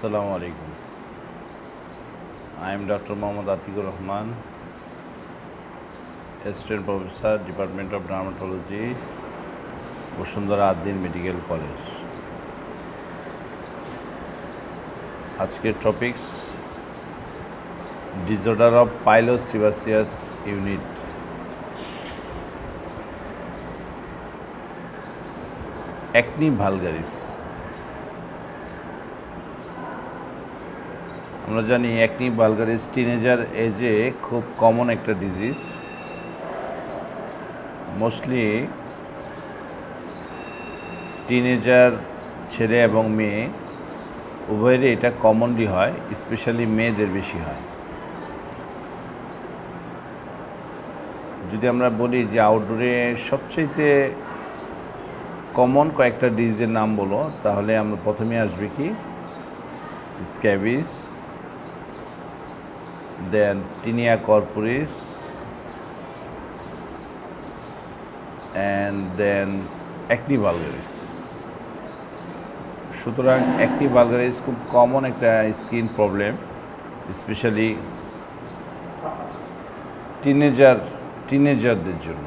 Assalamu alaikum. I am Dr. Mohammad Atikur Rahman, Assistant Professor, Department of Dermatology, Bosundhara Addin Medical College. আজকের topics disorder of pilosebaceous unit. Acne vulgaris. আমরা জানি acne vulgaris teenager এজে খুব common একটা disease. Mostly teenager ছেলে এবং মেয়ে উভয়েরই এটা কমনলি হয়, স্পেশালি মেয়েদের বেশি হয়। যদি আমরা বলি যে আউটডোরে সবচেয়ে কমন কয়েকটা ডিজিজের নাম বলো, তাহলে আমরা প্রথমে আসবে কি scabies, then tinea corporis, and then acne vulgaris. সুতরাং অ্যাকনি ভালগারিস খুব কমন একটা স্কিন প্রবলেম, স্পেশালি টিনেজারদের জন্য।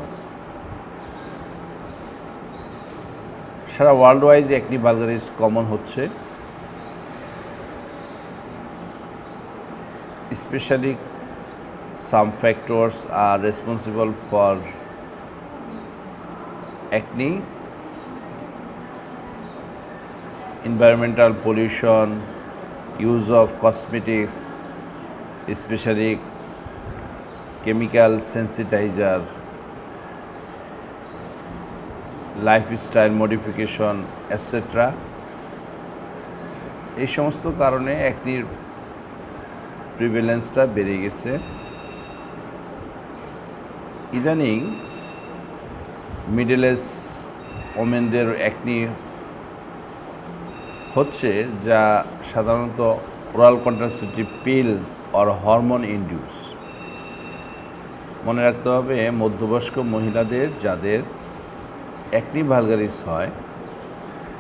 সারা world wise acne vulgaris common হচ্ছে, especially some factors are responsible for acne: environmental pollution, use of cosmetics, especially chemical sensitizer, lifestyle modification, etc. এই সমস্ত কারণে অ্যাকনির প্রিভ্যালেন্সটা বেড়ে গেছে। ইদানিং মিডল এজ ওমেনদের অ্যাকনি হচ্ছে, যা সাধারণত oral contraceptive pill or hormone induce. মনে রাখতে হবে, মধ্যবয়স্ক মহিলাদের যাদের অ্যাকনি ভালগারিস হয়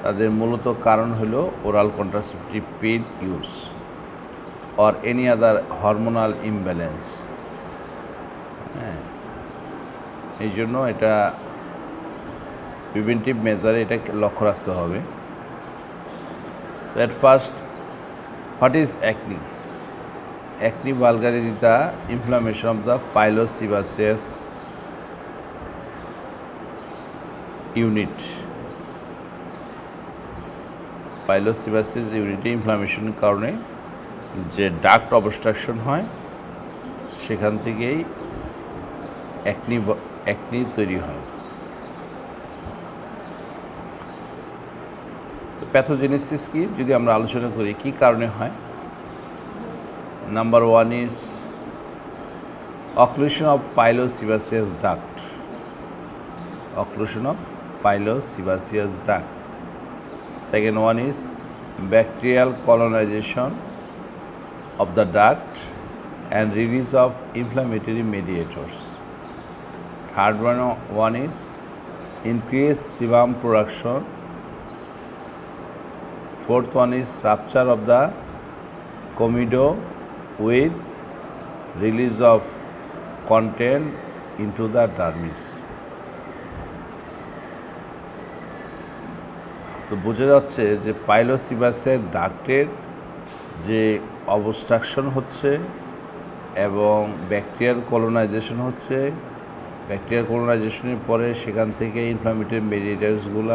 তাদের মূলত কারণ হলো oral contraceptive pill use or any other hormonal imbalance। হ্যাঁ, এই জন্য এটা প্রিভেন্টিভ মেজারে এটা লক্ষ্য রাখতে হবে। At first, what is acne? Acne vulgaris is the inflammation of the pilosebaceous unit. Pilosebaceous unit ইনফ্লামেশনের কারণে যে ডাক্ট অবস্ট্রাকশন হয়, সেখান থেকেই অ্যাকনি তৈরি হয়। প্যাথোজেনেসিস কি যদি আমরা আলোচনা করি, কি কারণে হয়? Number one is occlusion of pilosebaceous duct. Occlusion of pilosebaceous duct. Second one is bacterial colonisation of the duct and release of inflammatory mediators. Third one is increased sebum production. Fourth one is rupture of the comedo with release of content into the dermis. তো বোঝা যাচ্ছে যে পাইলোসিবাসের ডাক্টের যে obstruction হচ্ছে এবং bacterial colonisation হচ্ছে, bacterial কলোনাইজেশনের পরে সেখান থেকে ইনফ্লামেটরি মেডিয়েটার্সগুলো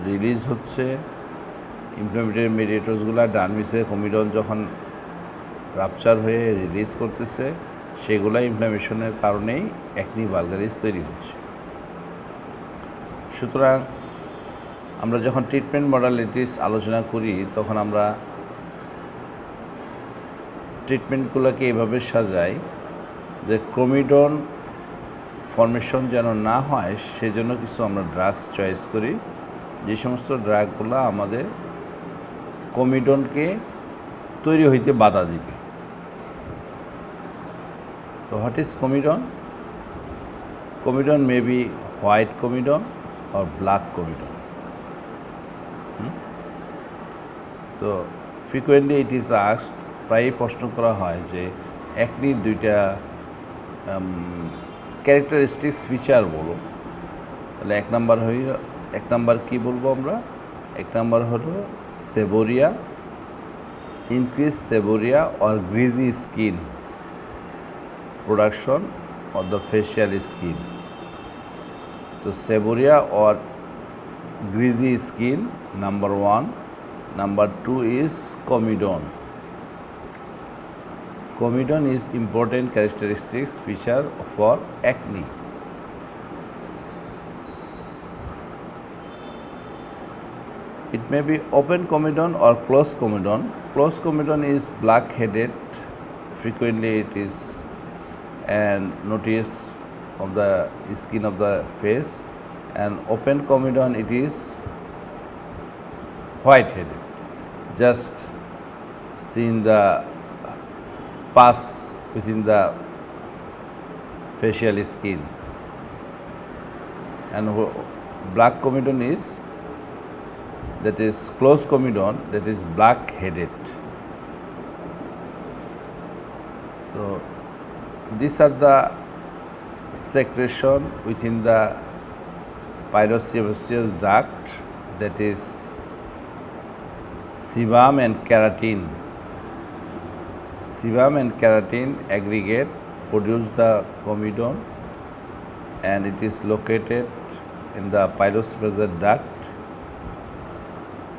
রিলিজ হচ্ছে। ইনফ্লামেটরি মেডিয়েটার্সগুলো ডার্মিসের কমিডন যখন রাপচার হয়ে রিলিজ করতেছে, সেগুলো ইনফ্লামেশনের কারণেই অ্যাকনি ভালগারিস তৈরি হচ্ছে। সুতরাং আমরা যখন ট্রিটমেন্ট মডালিটিস আলোচনা করি, তখন আমরা ট্রিটমেন্টগুলোকে এভাবে সাজাই যে কমিডন ফর্মেশন যেন না হয়, সেজন্য কিছু আমরা ড্রাগস চয়েস করি, যে সমস্ত ড্রাগগুলো আমাদের কমিডনকে তৈরি হইতে বাধা দিবে। তো what is comedone? Comedone may be white comedone or black comedone. তো ফ্রিকোয়েন্টলি ইট ইজ আস্কড, প্রায়ই প্রশ্ন করা হয় যে অ্যাকনির দুইটা ক্যারেক্টারিস্টিক্স ফিচার বলো। তাহলে এক নাম্বার কী বলবো আমরা? এক নাম্বার হলো seborrhoea, increase seborrhoea or greasy skin production of the facial skin. তো seborrhoea or greasy skin, number 1. Number 2 is comedone. Comedone is important characteristics feature for acne. It may be open comedone or closed comedone. Closed comedone is black-headed. Frequently it is and notice of the skin of the face. And open comedone it is white-headed. Just seen the pus within the facial skin. And black comedone is, that is closed comedone, that is black-headed. So these are the secretion within the pilosebaceous duct, that is sebum and keratin. Sebum and keratin aggregate produce the comedone, and it is located in the pilosebaceous duct,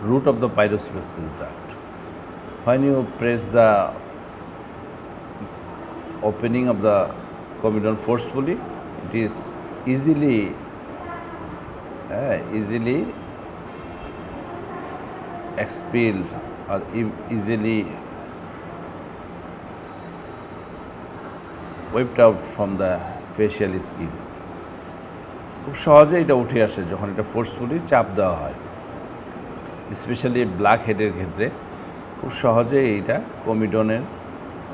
root of the pilosebaceous duct. When you press the opening of the comedone forcefully, it is easily expelled or easily wiped out from the facial skin. খুব সহজে এটা উঠে আসে যখন এটা forcefully চাপ দেওয়া হয়, স্পেশালি ব্ল্যাক হেডের ক্ষেত্রে খুব সহজে এইটা কমিডনের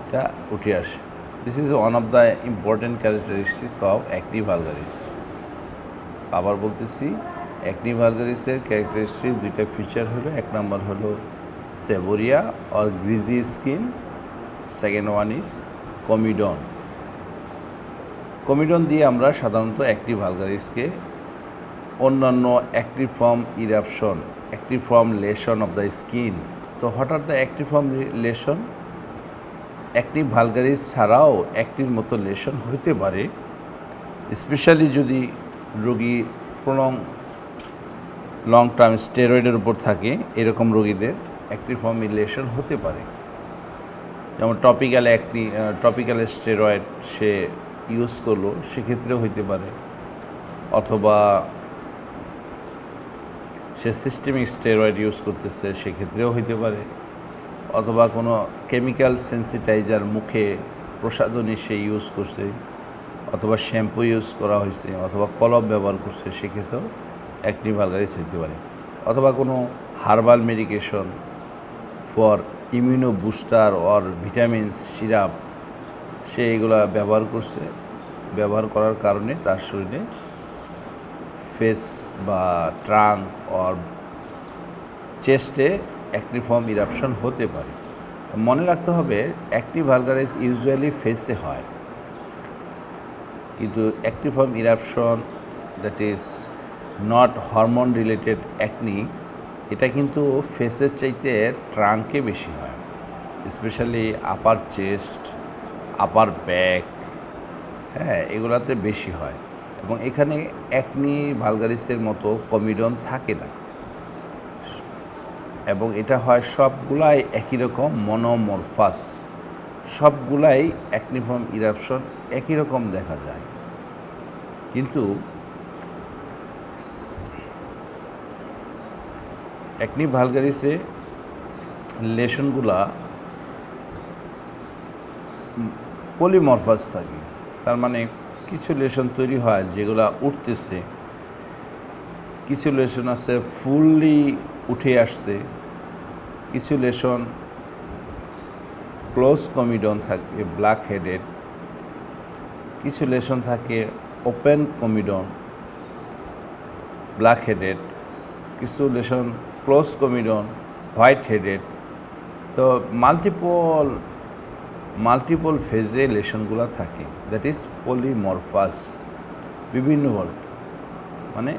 এটা উঠে আসে। This is one of the important characteristics of acne vulgaris. আবার বলতেছি, অ্যাকনি ভালগারিসের ক্যারেক্টারিস্টিক্স দুইটা ফিচার হলো, এক নাম্বার হলো seborrhoea or greasy skin, second one is comedone. Comedone দিয়ে আমরা সাধারণত অ্যাকনি ভালগারিসকে অন্যান্য acneiform eruption, acneiform lesion of the skin. তো হঠাৎ the acneiform lesion, acne vulgaris ছাড়াও অ্যাকনির মতো লেশন হইতে পারে, স্পেশালি যদি রোগী লং টার্ম স্টেরয়েডের উপর থাকে, এরকম রোগীদের অ্যাক্টিফর্ম লেশন হতে পারে। যেমন টপিক্যাল স্টেরয়েড সে ইউজ করলো, সেক্ষেত্রেও হইতে পারে, অথবা সে সিস্টেমিক স্টেরয়েড ইউজ করতেছে, সেক্ষেত্রেও হইতে পারে, অথবা কোনো কেমিক্যাল সেন্সিটাইজার মুখে প্রসাধনী সে ইউজ করছে, অথবা শ্যাম্পু ইউজ করা হয়েছে, অথবা কলম ব্যবহার করছে, সেক্ষেত্রেও অ্যাকনি ভালগারিস হইতে পারে। অথবা কোনো herbal medication for immuno booster or vitamins syrup সে এগুলা ব্যবহার করছে, ব্যবহার করার কারণে তার শরীরে ফেস বা ট্রাঙ্ক অর চেস্টে অ্যাকনিফর্ম ইরাপশন হতে পারে। মনে রাখতে হবে, অ্যাকনি ভালগারিস ইউজুয়ালি ফেসে হয়, কিন্তু acneiform eruption that is not hormone related acne, এটা কিন্তু ফেসের চাইতে ট্রাঙ্কে বেশি হয়, specially upper chest, upper back, হ্যাঁ, এগুলাতে বেশি হয়। এবং এখানে অ্যাকনি ভালগারিসের মতো কমিডন থাকে না, এবং এটা হয় সবগুলাই একই রকম মনোমরফাস, সবগুলাই অ্যাকনিফর্ম ইরাপশন একই রকম দেখা যায়। কিন্তু অ্যাকনি ভালগারিসে লেশনগুলা পলিমরফাস থাকে, তার মানে কিছু লেশন তৈরি হয় যেগুলা উঠতেছে, কিছু লেশন আছে ফুললি উঠে আসছে, কিছু লেশন ক্লোজ কমিডন থাকে ব্ল্যাক হেডেড, কিছু লেশন থাকে ওপেন কমিডন ব্ল্যাক হেডেড, কিছু লেশন ক্লোজ কমিডন হোয়াইট হেডেড। তো মাল্টিপল ফেজে লেশনগুলো থাকে, দ্যাট ইজ পলিমরফাস, বিভিন্ন বর্গ। মানে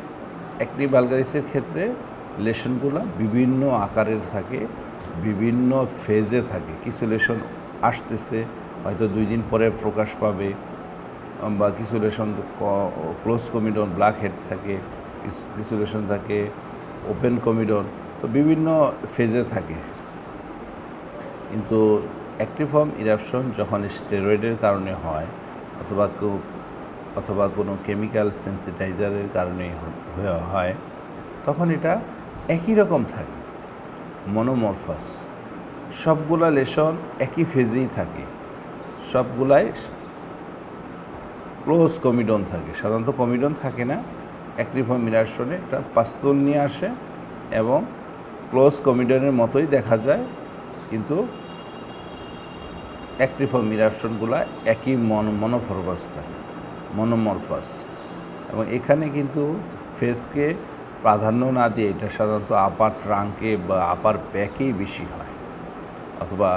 অ্যাক্নে ভালগারিসের ক্ষেত্রে লেশনগুলো বিভিন্ন আকারের থাকে, বিভিন্ন ফেজে থাকে। কিছু লেশন আসতেছে, হয়তো 2 দিন পরে প্রকাশ পাবে, বা কিছু লেশন ক্লোজ কমিডন ব্ল্যাক হেড থাকে, কিছু লেশন থাকে ওপেন কমিডন, তো বিভিন্ন ফেজে থাকে। কিন্তু অ্যাক্টিফর্ম ইরাপশন যখন স্টেরয়েডের কারণে হয় অথবা কোনো কেমিক্যাল সেন্সিটাইজারের কারণে হয়, তখন এটা একই রকম থাকে, মনোমরফাস। সবগুলা লেশন একই ফেজেই থাকে, সবগুলাই ক্লোজ কমিডন থাকে। সাধারণত কমিডন থাকে না, অ্যাক্টিফর্ম ইরাপশনে একটা পাস্তুল নিয়ে আসে এবং ক্লোজ কমিডনের মতোই দেখা যায়, কিন্তু অ্যাক্টিফর্ম ইরাপশনগুলো একই মনোমরফাস থাকে, মনোমরফাস। এবং এখানে কিন্তু ফেসকে প্রাধান্য না দিয়ে এটা সাধারণত আপার ট্রাঙ্কে বা আপার ব্যাকেই বেশি হয়, অথবা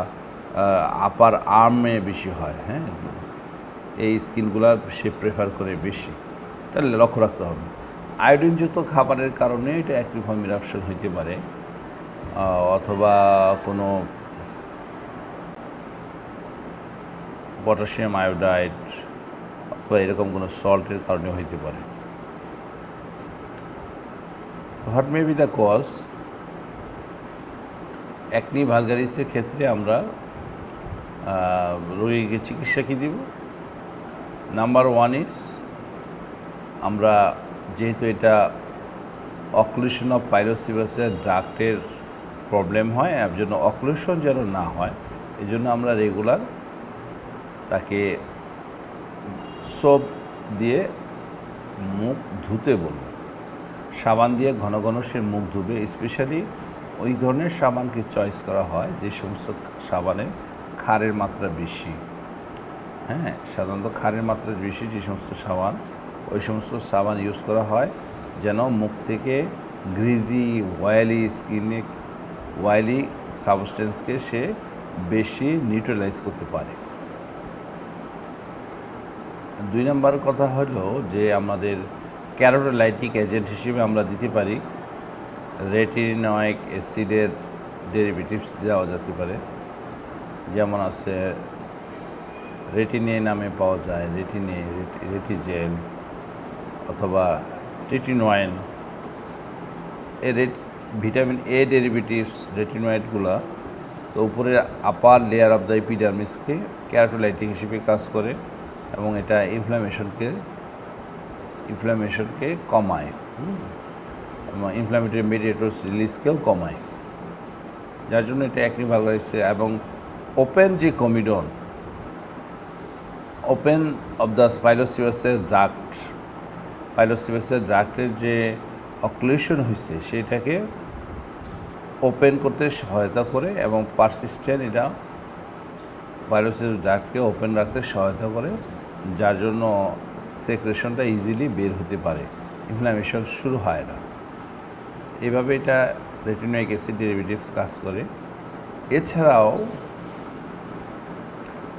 আপার আর্মে বেশি হয়। হ্যাঁ, এই স্কিনগুলা সে প্রেফার করে বেশি, এটা লক্ষ্য রাখতে হবে। আয়োডিনযুক্ত খাবারের কারণে এটা অ্যাক্টিফর্ম ইরাপশন হইতে পারে, অথবা কোনো পটাশিয়াম আয়োডাইড অথবা এরকম কোনো সল্টের কারণে হইতে পারে। What may be the cause? Acne ভালগারিসের ক্ষেত্রে আমরা রোগীকে চিকিৎসা কী দিব? নাম্বার 1 ইজ, আমরা যেহেতু এটা অক্লুশন অফ পাইলোসিবাসের ডাক্টের প্রবলেম হয়, এর জন্য অক্লুশন যেন না হয়, এই জন্য আমরা রেগুলার তাকে সোপ দিয়ে মুখ ধুতে বলব। সাবান দিয়ে ঘন ঘন সে মুখ ধুবে। স্পেশালি ওই ধরনের সাবানকে চয়েস করা হয় যে সমস্ত সাবানের ক্ষারের মাত্রা বেশি। হ্যাঁ, সাধারণত ক্ষারের মাত্রা বেশি যে সমস্ত সাবান, ওই সমস্ত সাবান ইউজ করা হয় যেন মুখ থেকে গ্রিজি অয়েলি সাবস্টেন্সকে সে বেশি নিউট্রালাইজ করতে পারে। 2 নম্বর কথা হলো যে আমাদের ক্যারোটোলাইটিক এজেন্ট হিসেবে আমরা দিতে পারি রেটিনয়েক অ্যাসিডের ডেরিভেটিভস দেওয়া যেতে পারে। যেমন আছে রেটিনে নামে পাওয়া যায় রেটিজেল অথবা রেটিনয়েল। ভিটামিন এ ডেরিভেটিভস রেটিনয়েডগুলা তো উপরের আপার লেয়ার অফ দ্য এপিডার্মিসকে ক্যারোটোলাইটিক হিসেবে কাজ করে এবং এটা ইনফ্লামেশনকে কমায়, এবং ইনফ্লামেটরি মেডিয়েটরস রিলিজকেও কমায়, যার জন্য এটা অ্যাকনি ভালগারিসে। এবং ওপেন যে কমিডন, ওপেন অফ দ্য পাইলোসিবাসের ডাক্টের যে অক্লুশন হয়েছে সেটাকে ওপেন করতে সহায়তা করে এবং পারসিস্টেন্ট এটা পাইলোসিবাস ডাক্টকে ওপেন রাখতে সহায়তা করে, যার জন্য সেক্রেশনটা ইজিলি বের হতে পারে, ইনফ্লামেশন শুরু হয় না। এভাবে এটা রেটিনয়েক অ্যাসিড ডেরিভেটিভস কাজ করে। এছাড়াও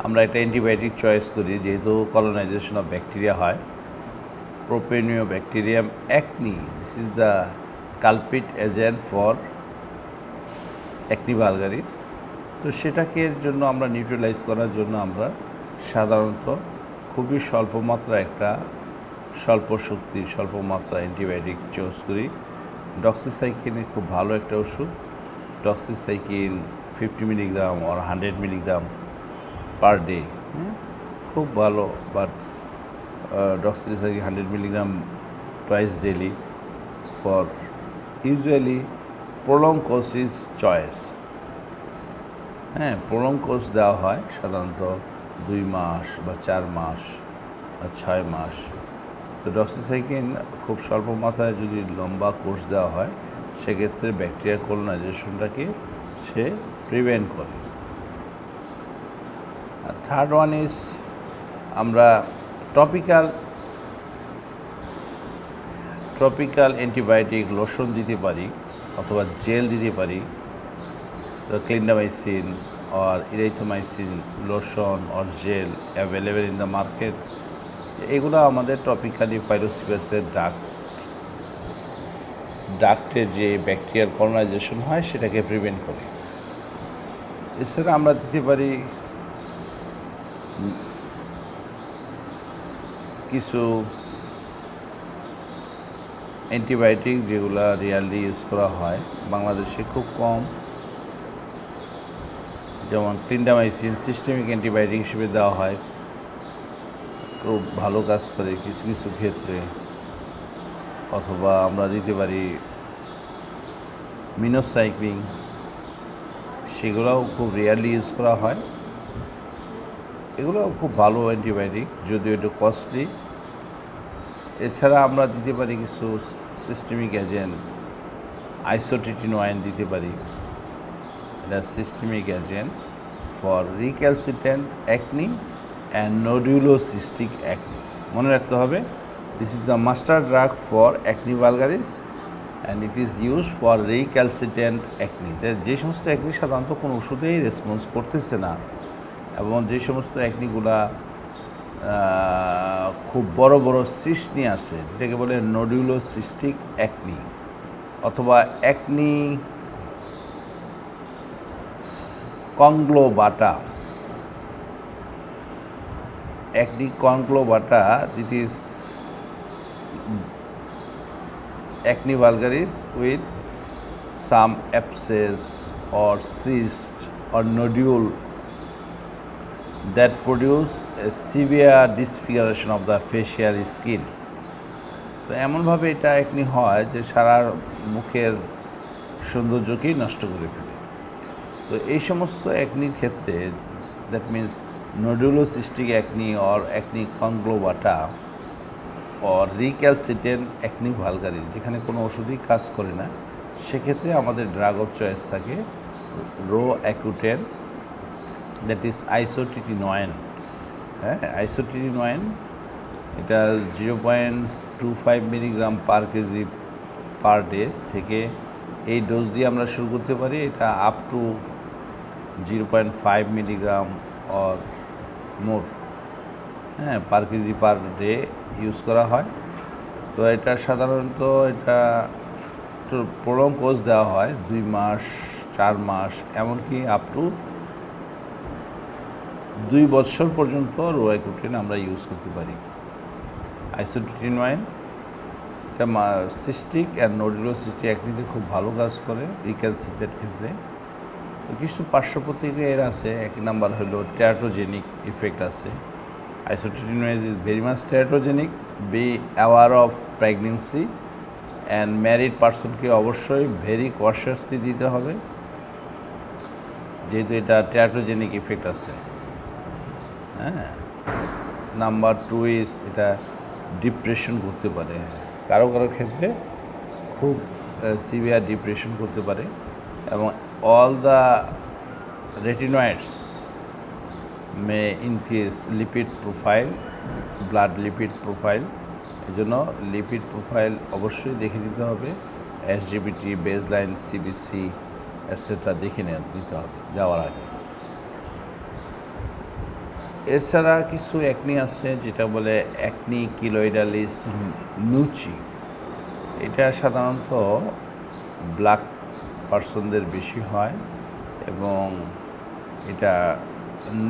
আমরা একটা অ্যান্টিবায়োটিক চয়েস করি, যেহেতু কলোনাইজেশন অফ ব্যাকটেরিয়া হয়, Propionibacterium acne, this is the culprit agent for acne vulgaris. তো সেটাকে জন্য আমরা নিউট্রালাইজ করার জন্য আমরা সাধারণত খুবই স্বল্প মাত্রা অ্যান্টিবায়োটিক চুজ করি। ডক্সিসাইক্লিন খুব ভালো একটা ওষুধ। Doxycycline 50 milligram or 100 milligram per day, খুব ভালো। But doxycycline 100 milligram twice daily for usually prolong course is choice. হ্যাঁ, প্রলং কোর্স দেওয়া হয় সাধারণত 2 মাস বা 4 মাস বা 6 মাস। তো ডক্সিসাইক্লিন খুব স্বল্প মাত্রায় যদি লম্বা কোর্স দেওয়া হয়, সেক্ষেত্রে ব্যাকটেরিয়ার কলোনাইজেশনটাকে সে প্রিভেন্ট করে। আর থার্ড ওয়ান ইজ, আমরা টপিক্যাল অ্যান্টিবায়োটিক লোশন দিতে পারি অথবা জেল দিতে পারি the clindamycin or erythromycin lotion or gel available in the market, এগুলো আমাদের টপিক্যালি পাইলোসিবাসের ডাক্টের যে ব্যাকটেরিয়াল কলোনাইজেশন হয় সেটাকে প্রিভেন্ট করে। এছাড়া আমরা দিতে পারি কিছু অ্যান্টিবায়োটিক যেগুলো রিয়ালি ইউজ করা হয়, বাংলাদেশে খুব কম, যেমন ক্লিন্ডামাইসিন সিস্টেমিক অ্যান্টিবায়োটিক হিসেবে দেওয়া হয়, খুব ভালো কাজ করে কিছু কিছু ক্ষেত্রে। অথবা আমরা দিতে পারি মিনোসাইক্লিন, সেগুলোও খুব রেয়ারলি ইউজ করা হয়। এগুলোও খুব ভালো অ্যান্টিবায়োটিক, যদিও একটু কস্টলি। এছাড়া আমরা দিতে পারি কিছু সিস্টেমিক এজেন্ট, আইসোটিটিনোয়াইন দিতে পারি। এটা systemic agent for recalcitrant acne and nodulocystic acne. মনে রাখতে হবে, this is the master drug for acne vulgaris and it is use for recalcitrant acne. যে সমস্ত অ্যাকনি সাধারণত কোনো ওষুধেই রেসপন্স করতেছে না, এবং যে সমস্ত অ্যাকনিগুলা খুব বড় বড় সিস্ট নিয়ে আসে, যেটাকে বলে নোডুলোসিস্টিক অ্যাকনি অথবা acne conglobata. Acne conglobata, that is acne vulgaris with some abscess or cyst or nodule that produce a severe disfiguration of the facial skin. তো এমনভাবে এটা একনি হয় যে সারা মুখের সৌন্দর্যকেই নষ্ট করে ফেলে। তো এই সমস্ত একনির ক্ষেত্রে, that means nodulocystic acne or acne conglobata or recalcitrant acne vulgaris, যেখানে কোনো ওষুধই কাজ করে না, সেক্ষেত্রে আমাদের ড্রাগ অফ চয়েস থাকে রোঅ্যাকুটেন, দ্যাট ইজ আইসোটিটিনোয়েন। হ্যাঁ, আইসোটিটিনোয়েন এটা 0.25 milligram per KG per day থেকে এই ডোজ দিয়ে আমরা শুরু করতে পারি। এটা up to 0.5 milligram or more, হ্যাঁ, পার কেজি পার ডে ইউজ করা হয়। তো এটা সাধারণত এটা একটু প্রলং কোর্স দেওয়া হয়, 2 মাস 4 মাস, এমনকি আপ টু 2 বছর পর্যন্ত রোঅ্যাকুটেন আমরা ইউজ করতে পারি। আইসোটিটিনোয়েন এটা সিস্টিক অ্যান্ড নোডুলোসিস্টিক অ্যাকনিতে খুব ভালো কাজ করে রিক্যালসিট্যান্ট ক্ষেত্রে। তো কিছু পার্শ্ব প্রতিক্রিয়া এর আছে। 1 নাম্বার হলো টেরাটোজেনিক ইফেক্ট আছে। Isotretinoin is very much teratogenic. Be aware of pregnancy and married personকে অবশ্যই ভেরি কশাসলি দিতে হবে, যেহেতু এটা টেরাটোজেনিক ইফেক্ট আছে। হ্যাঁ, নাম্বার 2 ইজ এটা ডিপ্রেশন করতে পারে, কারো কারো ক্ষেত্রে খুব সিভিয়ার ডিপ্রেশন করতে পারে। এবং all the retinoids may increase lipid profile, blood lipid profile. এই জন্য লিপিড প্রোফাইল অবশ্যই দেখে নিতে হবে, এসজিবিটি, বেসলাইন, সিবিসি এটসেট্রা দেখে নিতে হবে যাওয়ার আগে। এছাড়া কিছু অ্যাকনি আছে যেটা বলে অ্যাকনি কিলোইডালিস নুচি। এটা সাধারণত ব্ল্যাক পার্সনদের বেশি হয় এবং এটা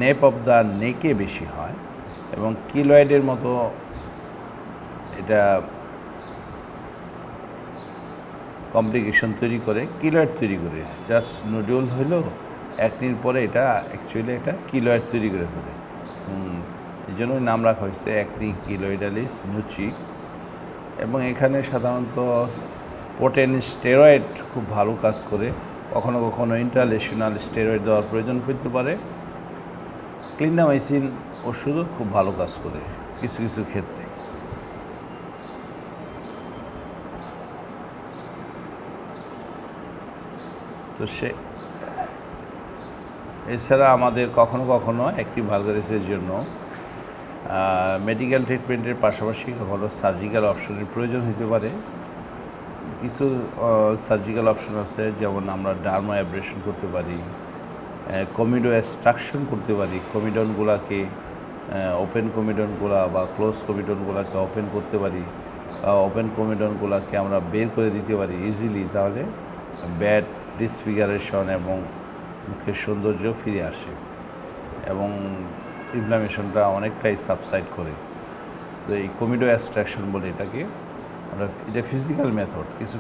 নেপ অফ দ্য নেকে বেশি হয় এবং কিলয়েডের মতো এটা কমপ্লিকেশন তৈরি করে, কিলয়েড তৈরি করে। জাস্ট নোডিউল হইল একদিন পরে এটা অ্যাকচুয়ালি একটা কিলয়েড তৈরি করে ফেলে। এই জন্যই নাম রাখা হয়েছে অ্যাকনি কিলোইডালিস নুচি। এবং এখানে সাধারণত পোটেন স্টেরয়েড খুব ভালো কাজ করে, কখনো কখনো ইন্টারলেশনাল স্টেরয়েড দেওয়ার প্রয়োজন পড়তে পারে। ক্লিন্ডামাইসিন ওষুধও খুব ভালো কাজ করে কিছু কিছু ক্ষেত্রে। তো এছাড়া আমাদের কখনো কখনো অ্যাকটিভ ভালগারিসের জন্য মেডিকেল ট্রিটমেন্টের পাশাপাশি কখনো সার্জিক্যাল অপশনের প্রয়োজন হতে পারে। কিছু সার্জিক্যাল অপশন আছে, যেমন আমরা ডার্মা অ্যাব্রেশন করতে পারি, কমিডো এক্সট্রাকশন করতে পারি। কমিডনগুলোকে ওপেন কমিডনগুলা বা ক্লোজ কমিডনগুলোকে ওপেন করতে পারি, ওপেন কমিডনগুলোকে আমরা বের করে দিতে পারি ইজিলি। তাহলে ব্যাড ডিসফিগারেশন এবং মুখের সৌন্দর্য ফিরে আসে এবং ইনফ্লামেশনটা অনেকটাই সাবসাইড করে। তো এই কমিডো এক্সট্রাকশন বলে এটাকে আমরা, এটা ফিজিক্যাল মেথড, কিছু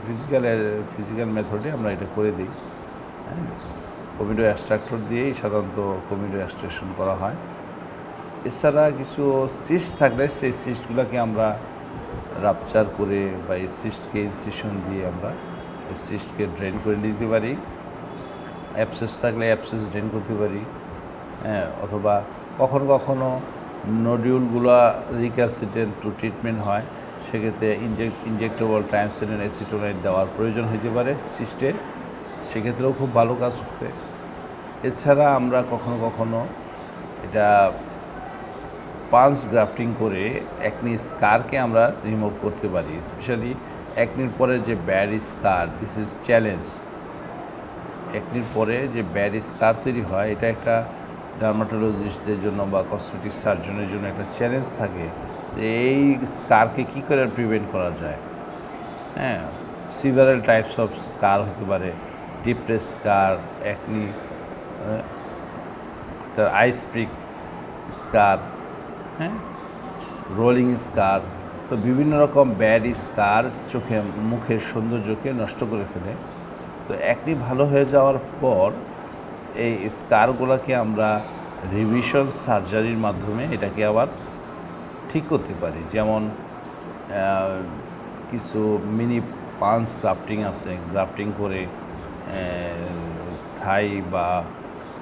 ফিজিক্যাল মেথডে আমরা এটা করে দিই। হ্যাঁ, কমিডো এক্সট্রাক্টর দিয়েই সাধারণত কমিডো এক্সট্রাকশন করা হয়। এছাড়া কিছু সিস্ট থাকলে সেই সিস্টগুলোকে আমরা রাপচার করে বা এই সিস্টকে ইনসিশন দিয়ে আমরা এই সিস্টকে ড্রেন করে নিতে পারি। অ্যাবসেস থাকলে অ্যাবসেস ড্রেন করতে পারি। হ্যাঁ, অথবা কখনো কখনো নডিউলগুলো রিক্যালসিট্রেন্ট টু ট্রিটমেন্ট হয়, সেক্ষেত্রে ইনজেক্টেবল ট্রাইমসিন অ্যাসিটোনাইট দেওয়ার প্রয়োজন হতে পারে সিস্টে, সেক্ষেত্রেও খুব ভালো কাজ করে। এছাড়া আমরা কখনো কখনো এটা পাঞ্চ গ্রাফটিং করে অ্যাকনি স্কারকে আমরা রিমুভ করতে পারি। স্পেশালি অ্যাকনির পরে যে bad scar, this is challenge. অ্যাকনির পরে যে ব্যাড স্কার তৈরি হয়, এটা একটা ডার্মাটোলজিস্টদের জন্য বা কসমেটিক সার্জনের জন্য একটা চ্যালেঞ্জ থাকে যে এই স্কারকে কী করে প্রিভেন্ট করা যায়। হ্যাঁ, সিভারাল টাইপস অফ স্কার হতে পারে, ডিপ্রেস স্কার, অ্যাকনি, তার আইস প্রিক স্কার, হ্যাঁ, রোলিং স্কার। তো বিভিন্ন রকম ব্যাড স্কার চোখে মুখের সৌন্দর্যকে নষ্ট করে ফেলে। তো অ্যাকনি ভালো হয়ে যাওয়ার পর এই স্কারগুলোকে আমরা রিভিশন সার্জারির মাধ্যমে এটাকে আবার ঠিক করতে পারি। যেমন কিছু মিনি পাঞ্চ গ্রাফটিং আছে, গ্রাফটিং করে থাই বা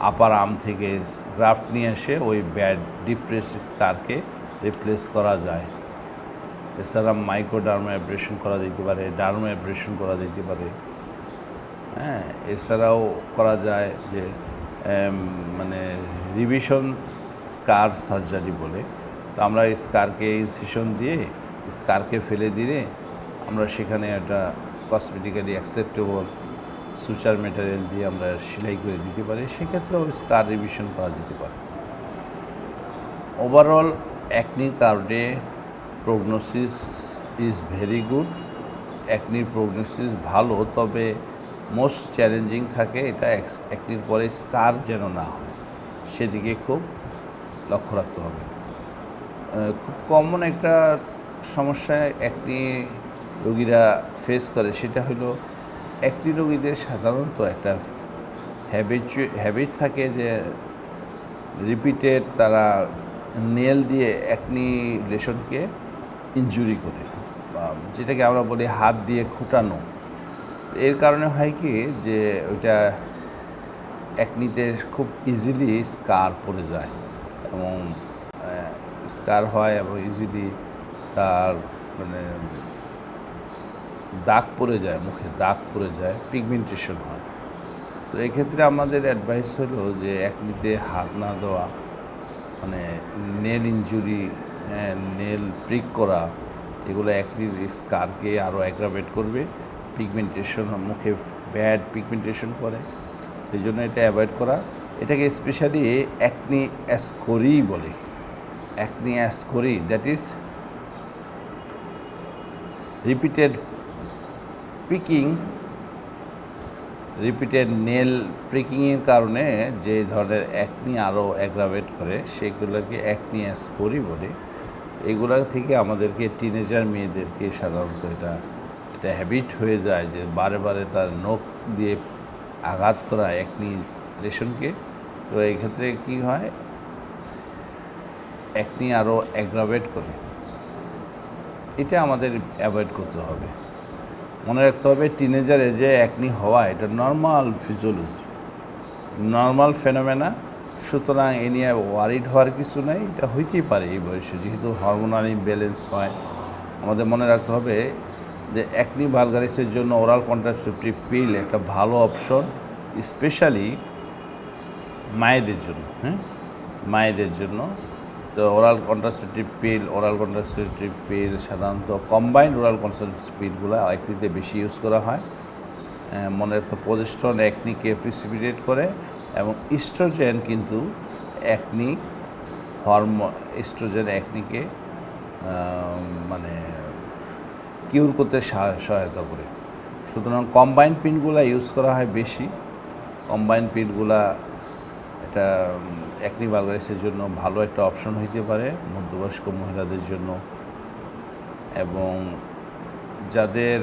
আপার আর্ম থেকে গ্রাফট নিয়ে এসে ওই ব্যাড ডিপ্রেস স্কারকে রিপ্লেস করা যায়। এছাড়া মাইক্রোডার্মা অ্যাব্রেশন করা যেতে পারে, ডার্মা অ্যাব্রেশন করা যেতে পারে। হ্যাঁ, এছাড়াও করা যায় যে মানে রিভিশন স্কার সার্জারি বলে। তো আমরা এই স্কারকে ইনসিশন দিয়ে স্কারকে ফেলে দিলে আমরা সেখানে একটা কসমেটিক্যালি অ্যাকসেপ্টেবল সুচার ম্যাটেরিয়াল দিয়ে আমরা সেলাই করে দিতে পারি, সেক্ষেত্রেও স্কার রিভিশন করা যেতে পারে। ওভারঅল অ্যাকনির কারণে প্রগনোসিস ইজ ভেরি গুড। অ্যাকনির প্রগনোসিস ভালো, তবে মোস্ট চ্যালেঞ্জিং থাকে এটা অ্যাকনির পরে স্কার যেন না হয়, সেদিকে খুব লক্ষ্য রাখতে হবে। খুব কমন একটা সমস্যা অ্যাকনি রোগীরা ফেস করে, সেটা হলো অ্যাকনি রোগীদের সাধারণত একটা হ্যাবিট থাকে যে রিপিটেড তারা নেল দিয়ে অ্যাকনি লেশনকে ইনজুরি করে, বা যেটাকে আমরা বলি হাত দিয়ে খুঁটানো। এর কারণে হয় কি যে ওইটা অ্যাকনিতে খুব ইজিলি স্কার পড়ে যায় এবং স্কার হয় এবং ইজিলি তার মানে দাগ পড়ে যায়, মুখে দাগ পড়ে যায়, পিগমেন্টেশন হয়। তো এক্ষেত্রে আমাদের অ্যাডভাইস হলো যে অ্যাকনিতে হাত না দেওয়া, মানে নেল ইনজুরি, নেল প্রিক করা, এগুলো অ্যাকনির স্কারকে আরও অ্যাগ্রাভেট করবে। পিগমেন্টেশন, মুখে ব্যাড পিগমেন্টেশন করে, সেই জন্য এটা অ্যাভয়েড করা। এটাকে স্পেশালি অ্যাকনি অ্যাসকোরি বলে। Acne excoriee, that is repeated picking, repeated nail প্রিকিংয়ের কারণে যে ধরনের অ্যাকনি আরও অ্যাগ্রাভেট করে, সেগুলোকে অ্যাকনি অ্যাসকোরি বলে। এগুলো থেকে আমাদেরকে টিনেজার মেয়েদেরকে সাধারণত এটা হ্যাবিট হয়ে যায় যে বারে বারে তার নখ দিয়ে আঘাত করা অ্যাকনি লেশনকে। তো এই ক্ষেত্রে কী হয়, অ্যাকনি আরও অ্যাগ্রাভেট করে। এটা আমাদের অ্যাভয়েড করতে হবে। মনে রাখতে হবে টিনেজার এজে অ্যাকনি হওয়া এটা নর্মাল ফিজিওলজি, নর্মাল ফেনোমেনা। সুতরাং এ নিয়ে ওয়ারিড হওয়ার কিছু নেই, এটা হইতেই পারে এই বয়সে, যেহেতু হরমোনাল ইমব্যালেন্স হয়। আমাদের মনে রাখতে হবে যে অ্যাকনি ভালগারিসের জন্য ওরাল কন্ট্রাসেপটিভ পিল একটা ভালো অপশন, স্পেশালি মায়েদের জন্য। হ্যাঁ, মায়েদের জন্য তো ওরাল কন্ট্রাসেপটিভ পিল সাধারণত কম্বাইন্ড ওরাল কন্ট্রাসেপটিভ পিলগুলো একনিতে বেশি ইউজ করা হয়। মনে রাখতে প্রজেস্টেরন একনিকে প্রিসিপিটেট করে এবং ইস্ট্রোজেন কিন্তু একনিকে মানে কিউর করতে সহায়তা করে। সুতরাং কম্বাইন্ড পিলগুলো ইউজ করা হয় বেশি। কম্বাইন্ড পিলগুলা এটা একনি ভালগারিসের জন্য ভালো একটা অপশন হইতে পারে মধ্যবয়স্ক মহিলাদের জন্য, এবং যাদের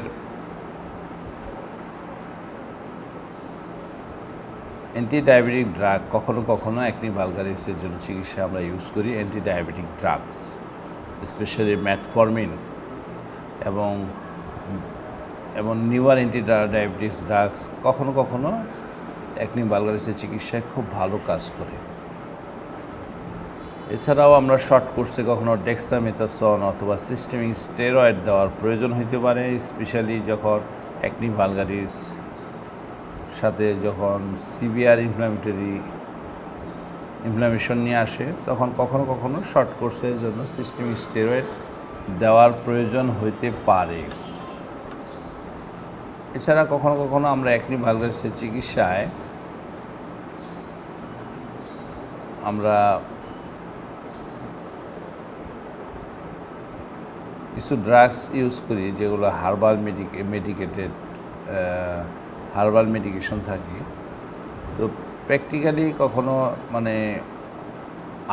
অ্যান্টি ডায়াবেটিক ড্রাগ কখনো কখনো একনি ভালগারিসের জন্য চিকিৎসা আমরা ইউজ করি anti diabetic drugs, specially metformin এবং নিউয়ার অ্যান্টি ডায়াবেটিক্স ড্রাগস কখনো কখনো একনি ভালগারিসের চিকিৎসায় খুব ভালো কাজ করে। এছাড়াও আমরা শর্ট কোর্সে কখনো ডেক্সামেথাসন অথবা সিস্টেমিক স্টেরয়েড দেওয়ার প্রয়োজন হইতে পারে, স্পেশালি যখন একনি ভালগারিস সাথে যখন সিভিয়ার ইনফ্লামেশন নিয়ে আসে, তখন কখনো কখনো শর্ট কোর্সের জন্য সিস্টেমিক স্টেরয়েড দেওয়ার প্রয়োজন হইতে পারে। এছাড়া কখনো কখনো আমরা একনি ভালগারিসের চিকিৎসায় আমরা কিছু ড্রাগস ইউজ করি যেগুলো হার্বাল মেডিকেশন থাকে। তো প্র্যাকটিক্যালি কখনো মানে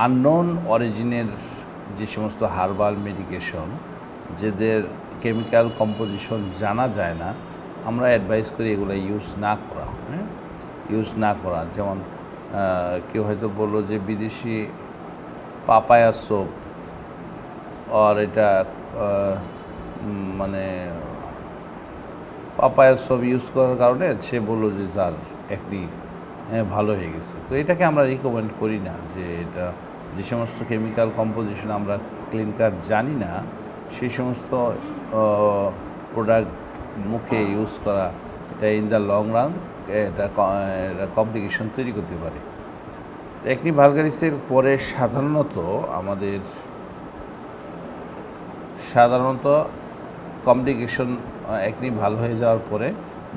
আননোন অরিজিনের যে সমস্ত হার্বাল মেডিকেশন যাদের কেমিক্যাল কম্পোজিশন জানা যায় না, আমরা অ্যাডভাইস করি এগুলো ইউজ না করা। যেমন কেউ হয়তো বললো যে বিদেশি পাপায়া সোপ আর এটা মানে পাপায়া সোপ ইউজ করার কারণে সে বললো যে তার একনি ভালো হয়ে গেছে। তো এটাকে আমরা রিকমেন্ড করি না, যে এটা যে সমস্ত কেমিক্যাল কম্পোজিশন আমরা ক্লিন কাট জানি না সেই সমস্ত প্রোডাক্ট মুখে ইউজ করা, এটা ইন দ্য লং রান এটা কমপ্লিকেশন তৈরি করতে পারে। তো একনি ভালগারিসের পরে সাধারণত কমপ্লিকেশন একনি ভালো হয়ে যাওয়ার পরে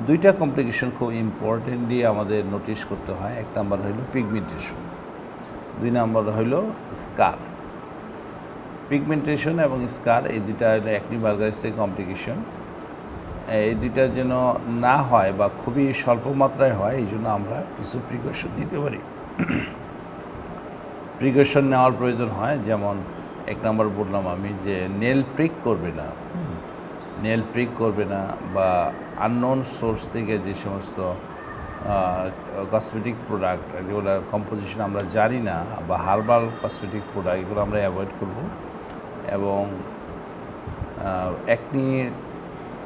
দুইটা কমপ্লিকেশন খুব ইম্পর্টেন্টলি আমাদের নোটিশ করতে হয়। এক নাম্বার হইল পিগমেন্টেশন, দুই নাম্বার হইল স্কার। পিগমেন্টেশন এবং স্কার এই দুইটা হলো একনি ভালগারিসের কমপ্লিকেশন। এই দুইটা যেন না হয় বা খুবই স্বল্প মাত্রায় হয়, এই জন্য আমরা কিছু প্রিকশন নিতে পারি। প্রিকশন নেওয়ার প্রয়োজন হয়, যেমন এক নম্বর বললাম আমি যে নেল প্রিক করবে না বা আননোন সোর্স থেকে যে সমস্ত কসমেটিক প্রোডাক্ট যেগুলো কম্পোজিশন আমরা জানি না বা হার্বাল কসমেটিক প্রোডাক্ট এগুলো আমরা অ্যাভয়েড করব। এবং একনি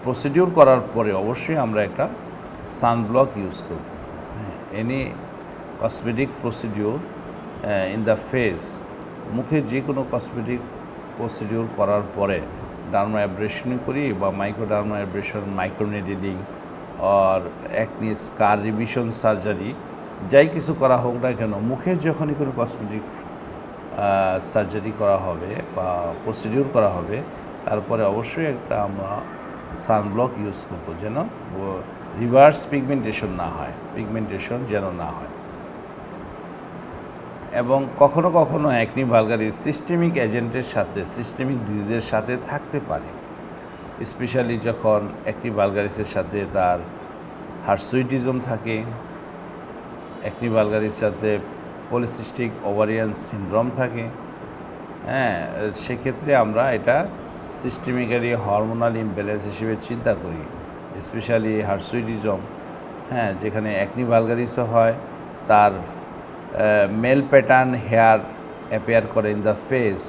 প্রসিডিউর করার পরে অবশ্যই আমরা একটা সানব্লক ইউজ করব। Any cosmetic procedure in the face, মুখে যে কোনো কসমেটিক প্রসিডিউর করার পরে ডার্মা অ্যাব্রেশন করি বা মাইক্রোডার্মা অ্যাব্রেশন, মাইক্রোনেডলিং আর একনি স্কার রিভিশন সার্জারি, যাই কিছু করা হোক না কেন, মুখে যখনই কোনো কসমেটিক সার্জারি করা হবে বা প্রসিডিউর করা হবে, তারপরে অবশ্যই একটা আমরা সানব্লক ইউজ করব যেন রিভার্স পিগমেন্টেশন যেন না হয়। এবং কখনো কখনো একনি ভালগারিস সিস্টেমিক এজেন্টের সাথে, সিস্টেমিক ডিজিজের সাথে থাকতে পারে, স্পেশালি যখন একনি ভালগারিসের সাথে তার হার্সুইটিজম থাকে, একনি ভালগারিসের সাথে পলিসিস্টিক ওভারিয়ান সিনড্রোম থাকে। সেক্ষেত্রে আমরা এটা সিস্টেমিক্যালি হরমোনাল ইমব্যালেন্স হিসেবে চিন্তা করি, স্পেশালি হার্সুইটিজম, যেখানে একনি ভালগারিসও হয়, তার মেল প্যাটার্ন হেয়ার অ্যাপিয়ার করে in the face,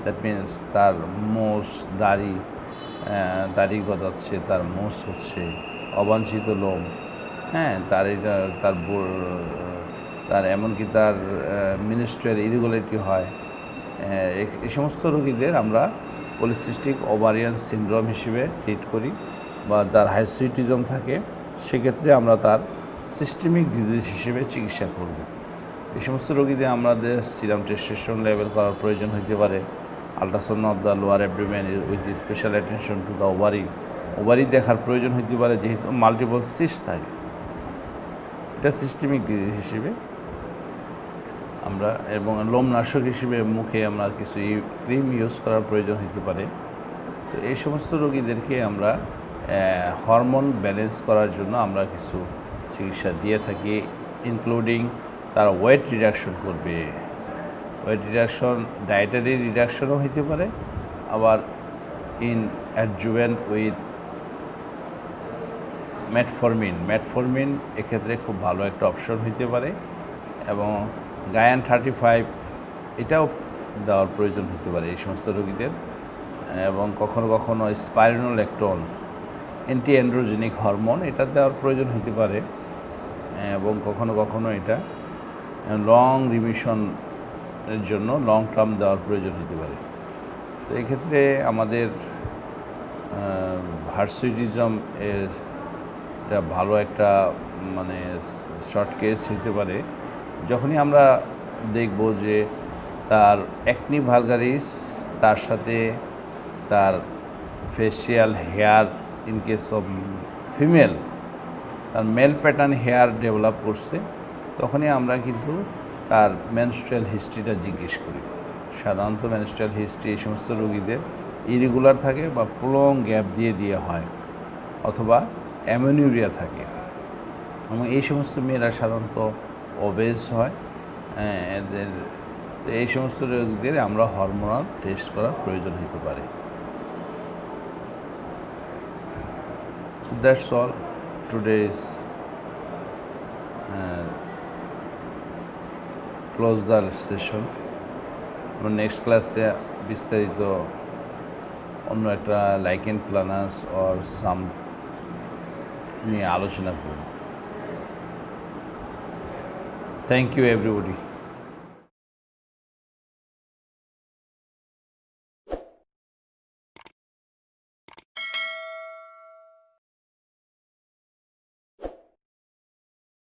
that means তার মোষ, দাড়ি গজাচ্ছে, তার মোষ হচ্ছে, অবাঞ্ছিত লোম, তার এমনকি তার মিনিস্ট্রিয়াল ইরেগুলারিটি হয়। এই সমস্ত রোগীদের আমরা পলিসিস্টিক ওভারিয়ান সিনড্রোম হিসেবে ট্রিট করি, বা তার হাইসুইটিজম থাকে, সেক্ষেত্রে আমরা তার সিস্টেমিক ডিজিজ হিসেবে চিকিৎসা করব। এই সমস্ত রোগীদের আমাদের সিরাম টেস্টোস্টেরন লেভেল করার প্রয়োজন হতে পারে। Ultrasound of the lower abdomen with special attention to the ovary দেখার প্রয়োজন হতে পারে, যেহেতু মাল্টিপল সিস্ট থাকে। এটা সিস্টেমিক ডিজিজ হিসেবে আমরা, এবং লোমনাশক হিসেবে মুখে আমরা কিছু ক্রিম ইউজ করার প্রয়োজন হতে পারে। তো এই সমস্ত রোগীদেরকে আমরা হরমোন ব্যালেন্স করার জন্য আমরা কিছু চিকিৎসা দিয়ে থাকি, ইনক্লুডিং তারা ওয়েট রিডাকশন করবে। ওয়েট রিডাকশন ডায়েটারি রিডাকশনও হতে পারে, আবার ইন অ্যাডজুভেন্ট উইথ মেটফরমিন এক্ষেত্রে খুব ভালো একটা অপশন হইতে পারে, এবং গায়ান 35 এটাও দেওয়ার প্রয়োজন হতে পারে এই সমস্ত রোগীদের। এবং কখনো কখনো স্পাইরোনোলেকটন অ্যান্টি অ্যান্ড্রোজেনিক হরমোন এটা দেওয়ার প্রয়োজন হতে পারে, এবং কখনো কখনো এটা লং রিমিশনের জন্য লং টার্ম দেওয়ার প্রয়োজন হতে পারে। তো এক্ষেত্রে আমাদের হার্সুইটিজম এর এটা ভালো একটা মানে শর্ট কেস হতে পারে, যখনই আমরা দেখব যে তার অ্যাকনি ভালগারিস, তার সাথে তার facial hair, in case of female তার মেল প্যাটার্ন হেয়ার ডেভেলপ করছে, তখনই আমরা কিন্তু তার মেনস্ট্রুয়াল হিস্ট্রিটা জিজ্ঞেস করি। সাধারণত মেনস্ট্রুয়াল হিস্ট্রি এই সমস্ত রোগীদের ইরেগুলার থাকে বা প্রলং গ্যাপ দিয়ে হয়, অথবা অ্যামেনিউরিয়া থাকে, এবং এই সমস্ত মেয়েরা সাধারণত ওবেজ হয়। এদের এই সমস্ত রোগীদের আমরা হরমোনাল টেস্ট করার প্রয়োজন হতে পারে। That's all today's close the session. আমরা নেক্সট ক্লাসে বিস্তারিত অন্য একটা লাইকেন প্লানাস অর সাম নিয়ে আলোচনা করব। Thank you everybody.